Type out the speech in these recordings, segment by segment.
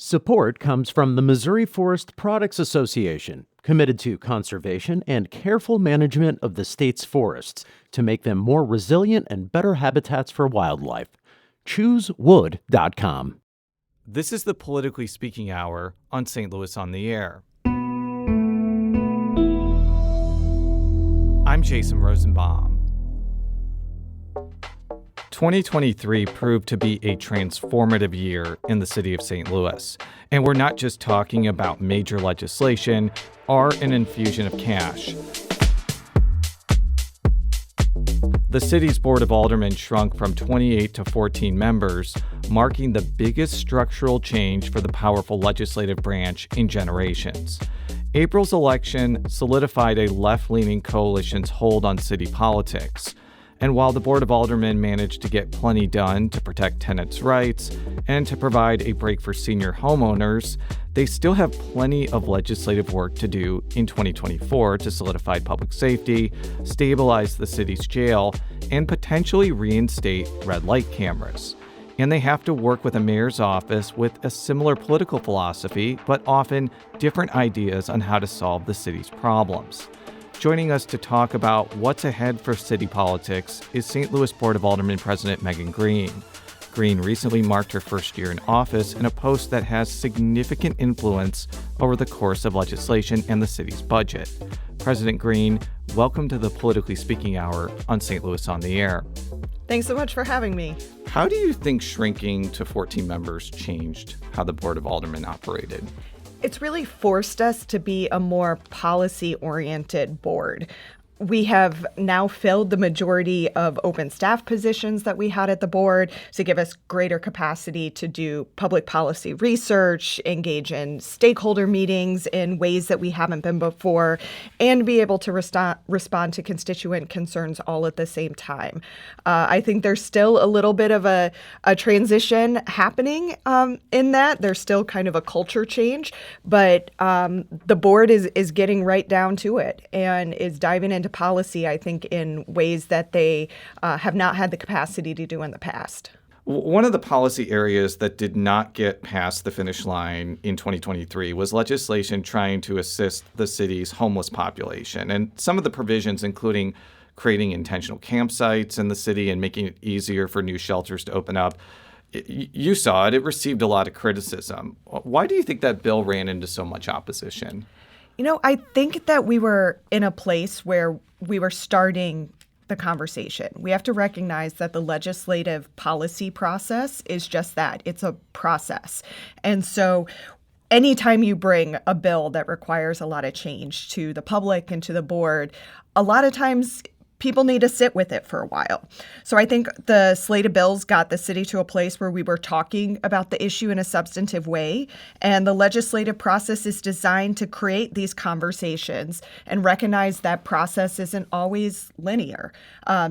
Support comes from the Missouri Forest Products Association, committed to conservation and careful management of the state's forests to make them more resilient and better habitats for wildlife. ChooseWood.com. This is the Politically Speaking Hour on St. Louis on the Air. I'm Jason Rosenbaum. 2023 proved to be a transformative year in the city of St. Louis. And we're not just talking about major legislation or an infusion of cash. The city's Board of Aldermen shrunk from 28 to 14 members, marking the biggest structural change for the powerful legislative branch in generations. April's election solidified a left-leaning coalition's hold on city politics. And while the Board of Aldermen managed to get plenty done to protect tenants' rights and to provide a break for senior homeowners, they still have plenty of legislative work to do in 2024 to solidify public safety, stabilize the city's jail, and potentially reinstate red light cameras. And they have to work with a mayor's office with a similar political philosophy, but often different ideas on how to solve the city's problems. Joining us to talk about what's ahead for city politics is St. Louis Board of Aldermen President Megan Green. Green recently marked her first year in office in a post that has significant influence over the course of legislation and the city's budget. President Green, welcome to the Politically Speaking Hour on St. Louis on the Air. Thanks so much for having me. How do you think shrinking to 14 members changed how the Board of Aldermen operated? It's really forced us to be a more policy-oriented board. We have now filled the majority of open staff positions that we had at the board to give us greater capacity to do public policy research, engage in stakeholder meetings in ways that we haven't been before, and be able to respond to constituent concerns all at the same time. I think there's still a little bit of a transition happening in that. There's still kind of a culture change, but the board is getting right down to it and is diving into policy, I think, in ways that they have not had the capacity to do in the past. One of the policy areas that did not get past the finish line in 2023 was legislation trying to assist the city's homeless population. And some of the provisions, including creating intentional campsites in the city and making it easier for new shelters to open up. You saw it. It received a lot of criticism. Why do you think that bill ran into so much opposition? You know, I think that we were in a place where we were starting the conversation. We have to recognize that the legislative policy process is just that. It's a process. And so anytime you bring a bill that requires a lot of change to the public and to the board, a lot of times people need to sit with it for a while. So I think the slate of bills got the city to a place where we were talking about the issue in a substantive way. And the legislative process is designed to create these conversations and recognize that process isn't always linear.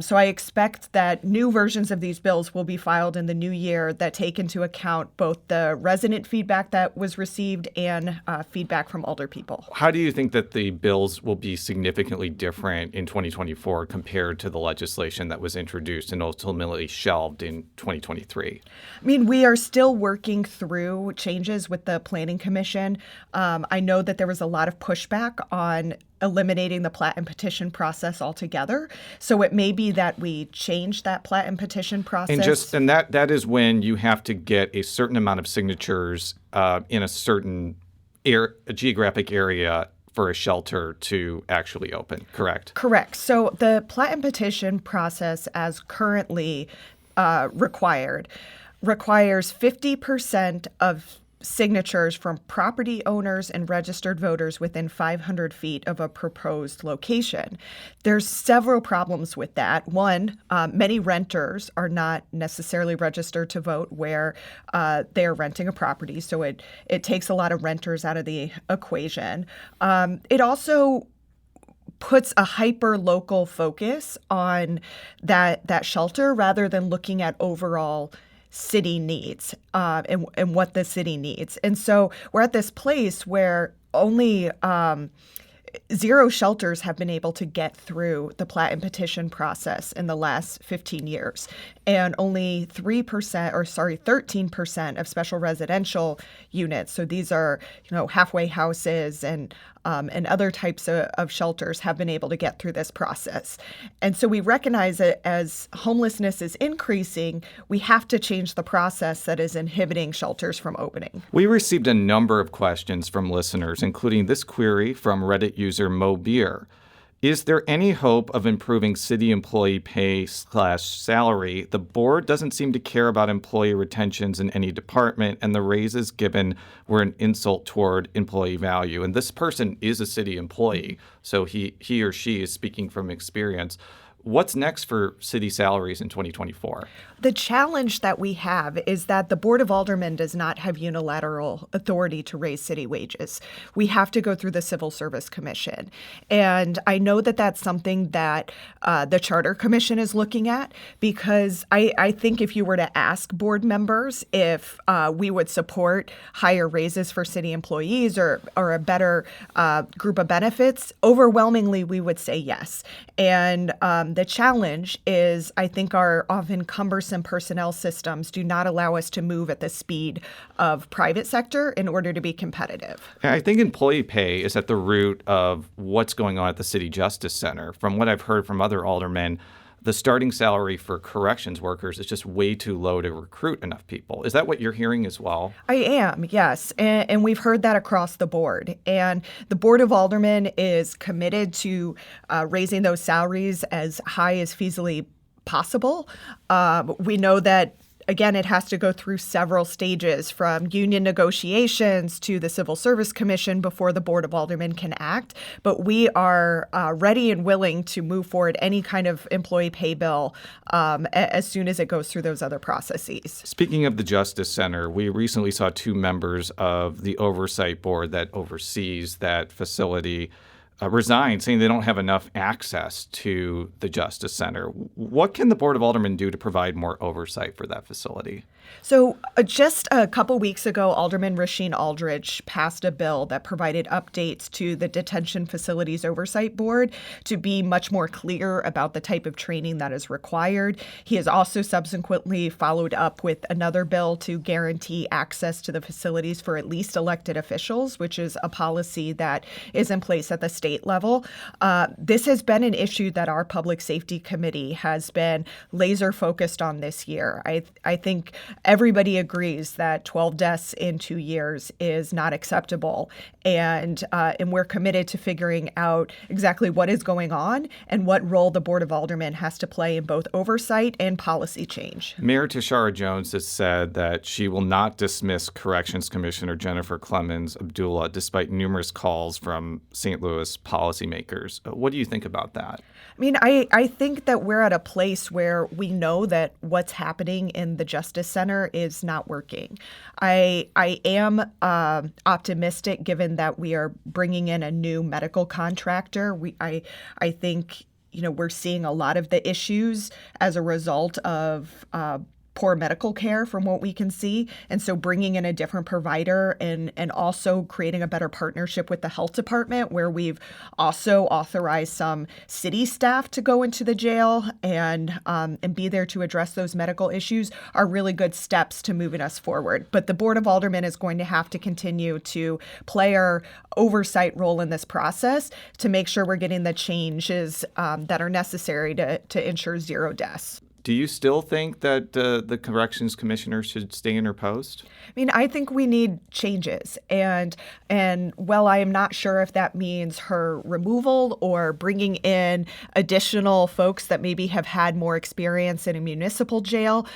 So I expect that new versions of these bills will be filed in the new year that take into account both the resident feedback that was received and feedback from older people. How do you think that the bills will be significantly different in 2024 compared to the legislation that was introduced and ultimately shelved in 2023? I mean, we are still working through changes with the Planning Commission. I know that there was a lot of pushback on eliminating the plat and petition process altogether. So it may be that we change that plat and petition process. And that is when you have to get a certain amount of signatures in a certain geographic area for a shelter to actually open, correct? Correct. So the plat and petition process as currently requires 50% of signatures from property owners and registered voters within 500 feet of a proposed location. There's several problems with that. One, many renters are not necessarily registered to vote where they're renting a property, so it takes a lot of renters out of the equation. It also puts a hyper-local focus on that shelter rather than looking at overall city needs and what the city needs. And so we're at this place where only 0 shelters have been able to get through the plat and petition process in the last 15 years. And only 13% of special residential units, so these are, halfway houses and other types of shelters, have been able to get through this process. And so we recognize that as homelessness is increasing, we have to change the process that is inhibiting shelters from opening. We received a number of questions from listeners, including this query from Reddit user Mo Beer. Is there any hope of improving city employee pay/salary? The board doesn't seem to care about employee retentions in any department, and the raises given were an insult toward employee value. And this person is a city employee, so he or she is speaking from experience. What's next for city salaries in 2024? The challenge that we have is that the Board of Aldermen does not have unilateral authority to raise city wages. We have to go through the Civil Service Commission. And I know that that's something that the Charter Commission is looking at, because I think if you were to ask board members if we would support higher raises for city employees or a better group of benefits, overwhelmingly we would say yes. And the challenge is, I think, our often cumbersome personnel systems do not allow us to move at the speed of private sector in order to be competitive. I think employee pay is at the root of what's going on at the City Justice Center. From what I've heard from other aldermen, the starting salary for corrections workers is just way too low to recruit enough people. Is that what you're hearing as well? I am, yes. And we've heard that across the board. And the Board of Aldermen is committed to raising those salaries as high as feasibly possible. We know that, again, it has to go through several stages, from union negotiations to the Civil Service Commission before the Board of Aldermen can act. But we are ready and willing to move forward any kind of employee pay bill as soon as it goes through those other processes. Speaking of the Justice Center, we recently saw 2 members of the oversight board that oversees that facility resign, saying they don't have enough access to the Justice Center. What can the Board of Aldermen do to provide more oversight for that facility? So just a couple weeks ago, Alderman Rasheen Aldridge passed a bill that provided updates to the Detention Facilities Oversight Board to be much more clear about the type of training that is required. He has also subsequently followed up with another bill to guarantee access to the facilities for at least elected officials, which is a policy that is in place at the state level. This has been an issue that our Public Safety Committee has been laser focused on this year. I think everybody agrees that 12 deaths in 2 years is not acceptable, and we're committed to figuring out exactly what is going on and what role the Board of Aldermen has to play in both oversight and policy change. Mayor Tashara Jones has said that she will not dismiss Corrections Commissioner Jennifer Clemens Abdullah despite numerous calls from St. Louis policymakers. What do you think about that? I mean, I think that we're at a place where we know that what's happening in the Justice Center is not working. I am optimistic, given that we are bringing in a new medical contractor. I think, we're seeing a lot of the issues as a result of poor medical care from what we can see. And so bringing in a different provider and also creating a better partnership with the health department, where we've also authorized some city staff to go into the jail and be there to address those medical issues, are really good steps to moving us forward. But the Board of Aldermen is going to have to continue to play our oversight role in this process to make sure we're getting the changes that are necessary to ensure 0 deaths. Do you still think that the Corrections Commissioner should stay in her post? I mean, I think we need changes. And while I am not sure if that means her removal or bringing in additional folks that maybe have had more experience in a municipal jail,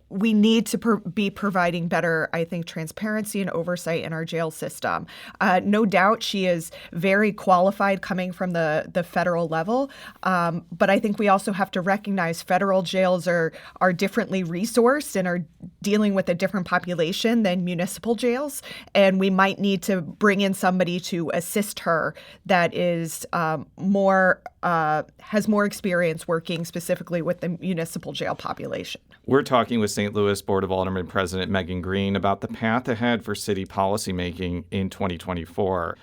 we need to be providing better, I think, transparency and oversight in our jail system. No doubt she is very qualified coming from the federal level, but I think we also have to recognize federal jails are differently resourced and are dealing with a different population than municipal jails, and we might need to bring in somebody to assist her that is has more experience working specifically with the municipal jail population. We're talking with St. Louis Board of Aldermen President Megan Green about the path ahead for city policymaking in 2024.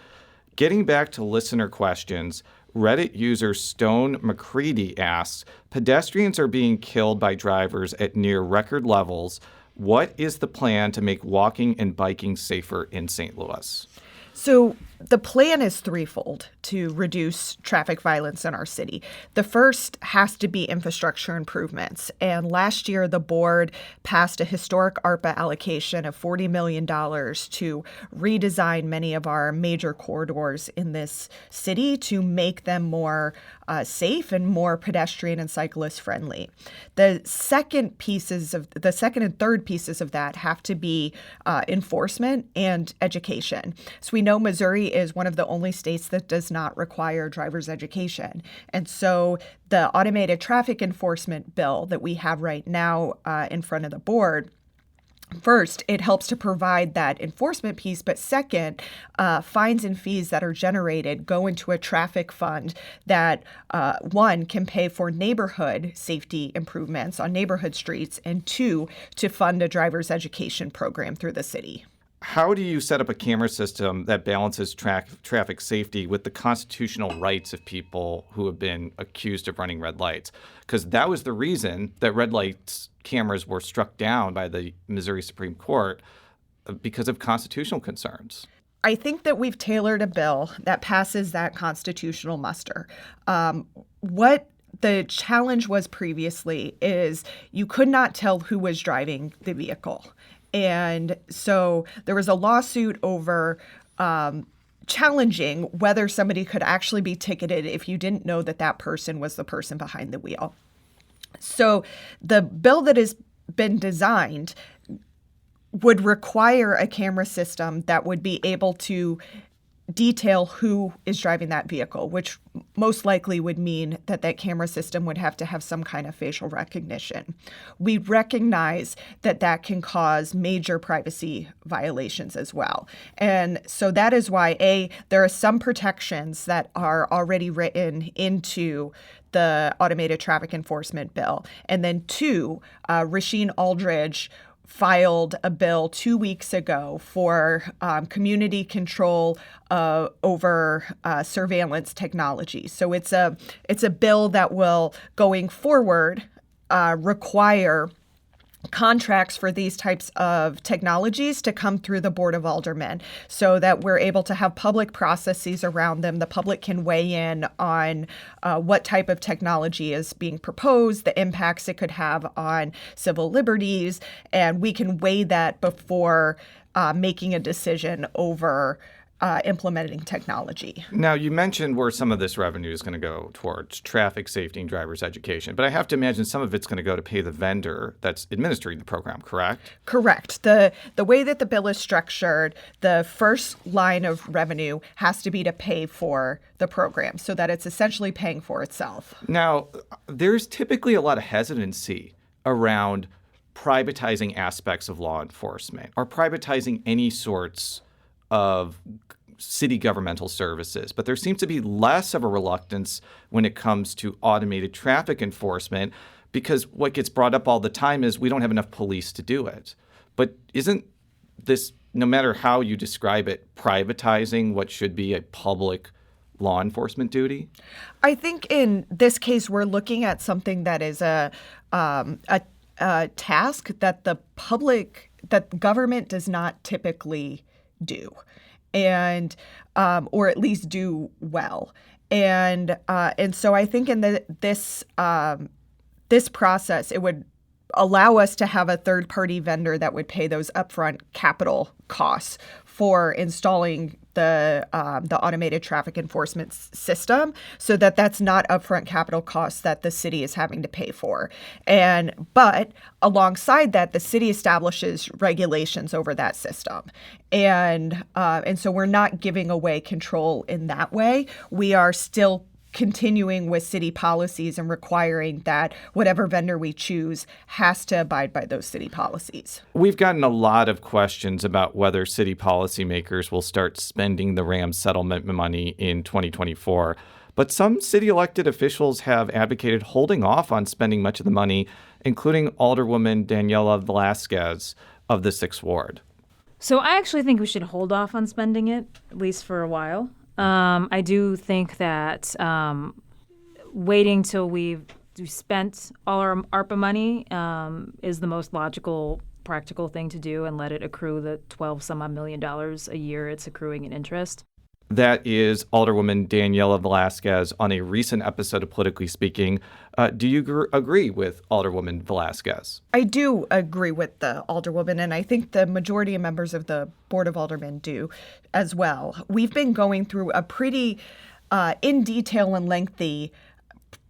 Getting back to listener questions, Reddit user Stone McCready asks, pedestrians are being killed by drivers at near record levels. What is the plan to make walking and biking safer in St. Louis? So the plan is threefold to reduce traffic violence in our city. The first has to be infrastructure improvements. And last year, the board passed a historic ARPA allocation of $40 million to redesign many of our major corridors in this city to make them more safe and more pedestrian and cyclist friendly. The second and third pieces of that have to be enforcement and education. So we know Missouri is one of the only states that does not require driver's education. And so the automated traffic enforcement bill that we have right now in front of the board, first, it helps to provide that enforcement piece, but second, fines and fees that are generated go into a traffic fund that, one, can pay for neighborhood safety improvements on neighborhood streets, and two, to fund a driver's education program through the city. How do you set up a camera system that balances traffic safety with the constitutional rights of people who have been accused of running red lights? Because that was the reason that red lights cameras were struck down by the Missouri Supreme Court, because of constitutional concerns. I think that we've tailored a bill that passes that constitutional muster. What the challenge was previously is you could not tell who was driving the vehicle. And so there was a lawsuit over challenging whether somebody could actually be ticketed if you didn't know that that person was the person behind the wheel. So the bill that has been designed would require a camera system that would be able to detail who is driving that vehicle, which most likely would mean that that camera system would have to have some kind of facial recognition. We recognize that that can cause major privacy violations as well. And so that is why, there are some protections that are already written into the automated traffic enforcement bill. And then two, Rasheen Aldridge filed a bill 2 weeks ago for community control over surveillance technology. So it's a bill that will, going forward, require contracts for these types of technologies to come through the Board of Aldermen so that we're able to have public processes around them. The public can weigh in on what type of technology is being proposed, the impacts it could have on civil liberties, and we can weigh that before making a decision over implementing technology. Now, you mentioned where some of this revenue is going to go towards traffic safety and driver's education, but I have to imagine some of it's going to go to pay the vendor that's administering the program, correct? Correct. The way that the bill is structured, the first line of revenue has to be to pay for the program so that it's essentially paying for itself. Now, there's typically a lot of hesitancy around privatizing aspects of law enforcement or privatizing any sorts of city governmental services. But there seems to be less of a reluctance when it comes to automated traffic enforcement, because what gets brought up all the time is we don't have enough police to do it. But isn't this, no matter how you describe it, privatizing what should be a public law enforcement duty? I think in this case, we're looking at something that is a task that that government does not typically do, and or at least do well. And so I think in this process, it would allow us to have a third-party vendor that would pay those upfront capital costs for installing the automated traffic enforcement system, so that that's not upfront capital costs that the city is having to pay for. But alongside that, the city establishes regulations over that system, and so we're not giving away control in that way. We are still continuing with city policies and requiring that whatever vendor we choose has to abide by those city policies. We've gotten a lot of questions about whether city policymakers will start spending the RAM settlement money in 2024. But some city elected officials have advocated holding off on spending much of the money, including Alderwoman Daniela Velasquez of the 6th Ward. So I actually think we should hold off on spending it, at least for a while. I do think that waiting till we've spent all our ARPA money is the most logical, practical thing to do, and let it accrue the $12-some-odd million a year it's accruing in interest. That is Alderwoman Daniela Velasquez on a recent episode of Politically Speaking. Do you agree with Alderwoman Velasquez? I do agree with the Alderwoman, and I think the majority of members of the Board of Aldermen do as well. We've been going through a pretty in detail and lengthy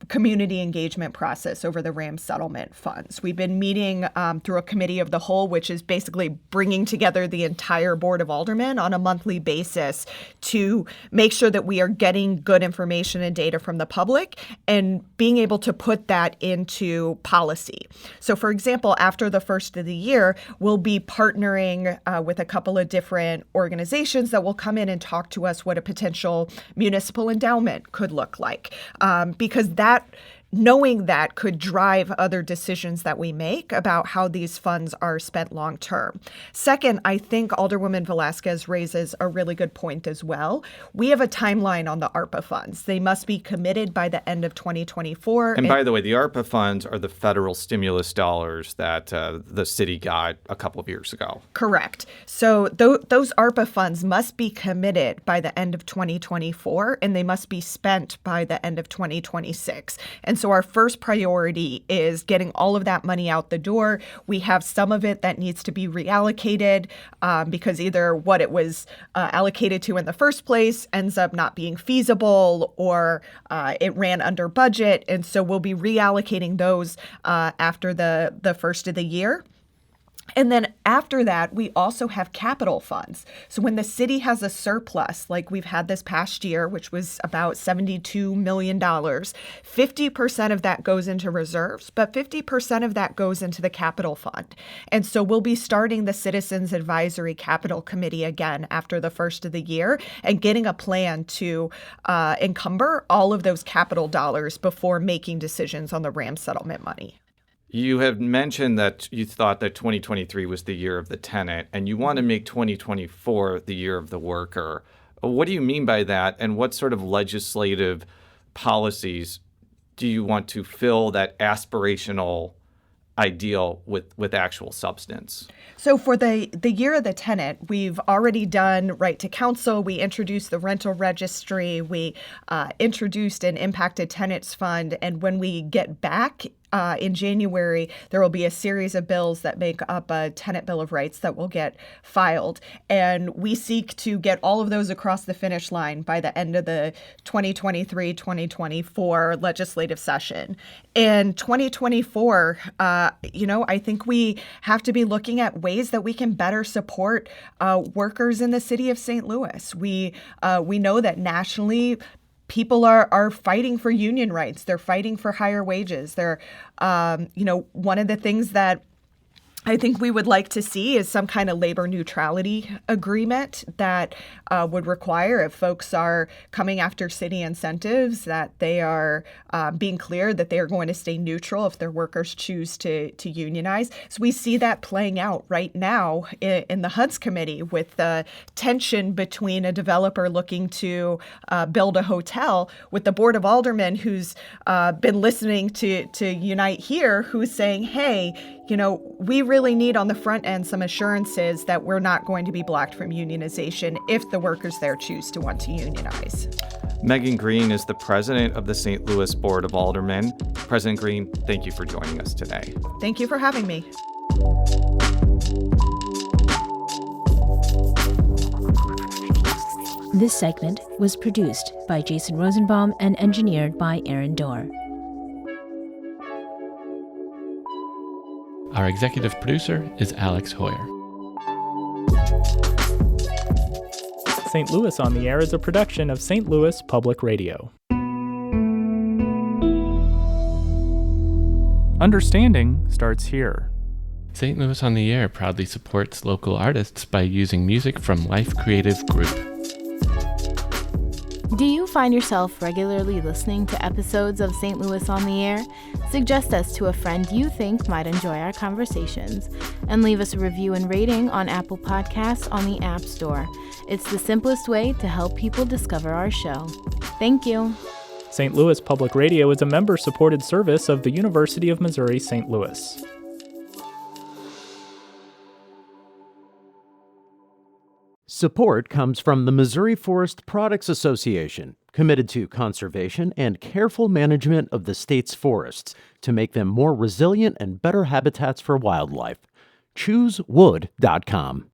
community engagement process over the RAM settlement funds. We've been meeting through a committee of the whole, which is basically bringing together the entire Board of Aldermen on a monthly basis to make sure that we are getting good information and data from the public and being able to put that into policy. So, for example, after the first of the year, we'll be partnering with a couple of different organizations that will come in and talk to us what a potential municipal endowment could look like, because knowing that could drive other decisions that we make about how these funds are spent long term. Second, I think Alderwoman Velasquez raises a really good point as well. We have a timeline on the ARPA funds. They must be committed by the end of 2024. And by the way, the ARPA funds are the federal stimulus dollars that the city got a couple of years ago. Correct. So those ARPA funds must be committed by the end of 2024, and they must be spent by the end of 2026. And so our first priority is getting all of that money out the door. We have some of it that needs to be reallocated because either what it was allocated to in the first place ends up not being feasible, or it ran under budget. And so we'll be reallocating those after the first of the year. And then after that, we also have capital funds. So when the city has a surplus, like we've had this past year, which was about $72 million, 50% of that goes into reserves, but 50% of that goes into the capital fund. And so we'll be starting the Citizens Advisory Capital Committee again after the first of the year and getting a plan to encumber all of those capital dollars before making decisions on the RAM settlement money. You have mentioned that you thought that 2023 was the year of the tenant, and you want to make 2024 the year of the worker. What do you mean by that, and what sort of legislative policies do you want to fill that aspirational ideal with actual substance? So for the year of the tenant, we've already done right to counsel. We introduced the rental registry. We introduced an impacted tenants fund. And when we get back in January, there will be a series of bills that make up a tenant bill of rights that will get filed. And we seek to get all of those across the finish line by the end of the 2023-2024 legislative session. In 2024, I think we have to be looking at ways that we can better support workers in the city of St. Louis. We know that nationally, people are fighting for union rights. They're fighting for higher wages. They're, one of the things that I think we would like to see is some kind of labor neutrality agreement that would require, if folks are coming after city incentives, that they are being clear that they are going to stay neutral if their workers choose to unionize. So we see that playing out right now in the HUD's committee with the tension between a developer looking to build a hotel with the Board of Aldermen, who's been listening to Unite Here, who's saying, hey, we really need on the front end some assurances that we're not going to be blocked from unionization if the workers there choose to want to unionize. Megan Green is the president of the St. Louis Board of Aldermen. President Green, thank you for joining us today. Thank you for having me. This segment was produced by Jason Rosenbaum and engineered by Aaron Dorr. Our executive producer is Alex Hoyer. St. Louis on the Air is a production of St. Louis Public Radio. Understanding starts here. St. Louis on the Air proudly supports local artists by using music from Life Creative Group. Do you find yourself regularly listening to episodes of St. Louis on the Air? Suggest us to a friend you think might enjoy our conversations, and leave us a review and rating on Apple Podcasts on the App Store. It's the simplest way to help people discover our show. Thank you. St. Louis Public Radio is a member-supported service of the University of Missouri St. Louis. Support comes from the Missouri Forest Products Association, committed to conservation and careful management of the state's forests to make them more resilient and better habitats for wildlife. ChooseWood.com.